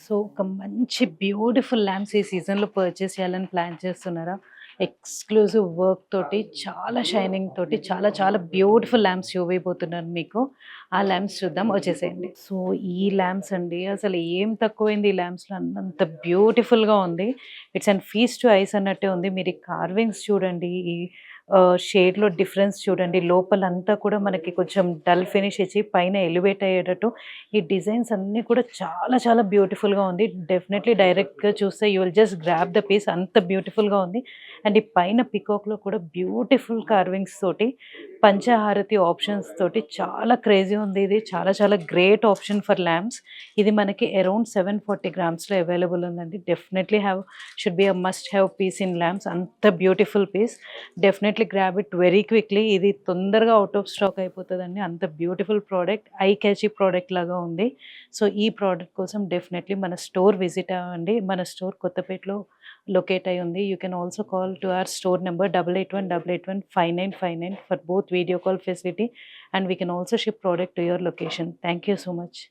So, ఒక మంచి beautiful lamps ఈ సీజన్‌లో పర్చేస్ చేయాలని ప్లాన్ చేస్తున్నారా? ఎక్స్‌క్లూజివ్ వర్క్ తోటి, చాలా షైనింగ్ తోటి, చాలా చాలా బ్యూటిఫుల్ ల్యాంప్స్ చూపియబోతున్నాను మీకు. ఆ ల్యాంప్స్ చూద్దాం, వచ్చేసేయండి. సో, ఈ ల్యాంప్స్ అండి అసలు ఏం తక్కువైంది ఈ ల్యాంప్స్‌లో, అంత బ్యూటిఫుల్‌గా ఉంది. It's and feast to ice అన్నట్టే ఉంది. మీరు ఈ కార్వింగ్స్ చూడండి, ఈ షేడ్‌లో డిఫరెన్స్ చూడండి. లోపలంతా కూడా మనకి కొంచెం డల్ ఫినిష్ ఇచ్చి పైన ఎలివేట్ అయ్యేటట్టు ఈ డిజైన్స్ అన్నీ కూడా చాలా చాలా బ్యూటిఫుల్‌గా ఉంది. డెఫినెట్‌లీ డైరెక్ట్‌గా చూస్తే you will just grab the piece, అంత బ్యూటిఫుల్‌గా ఉంది. అండ్ ఈ పైన పికాక్‌లో కూడా బ్యూటిఫుల్ కార్వింగ్స్ తోటి, పంచహారతి ఆప్షన్స్ తోటి చాలా క్రేజీ ఉంది ఇది. చాలా చాలా గ్రేట్ ఆప్షన్ ఫర్ ల్యాంప్స్. ఇది మనకి అరౌండ్ 740 గ్రామ్స్‌లో అవైలబుల్ ఉందండి. Definitely should be a must have piece in lamps. అంత beautiful piece. Definitely grab it very quickly. ఇది తొందరగా ఔట్ ఆఫ్ స్టాక్ అయిపోతదండి. అంత beautiful product, eye catchy product లాగా ఉంది. సో, ఈ ప్రోడక్ట్ కోసం డెఫినెట్‌లీ మన స్టోర్ విజిట్ అవ్వండి. మన స్టోర్ కొత్తపేటలో లొకేట్ అయ్యి ఉంది. You can also call to our store number 8818815959 for both video call facility, and we can also ship product to your location. Thank you so much.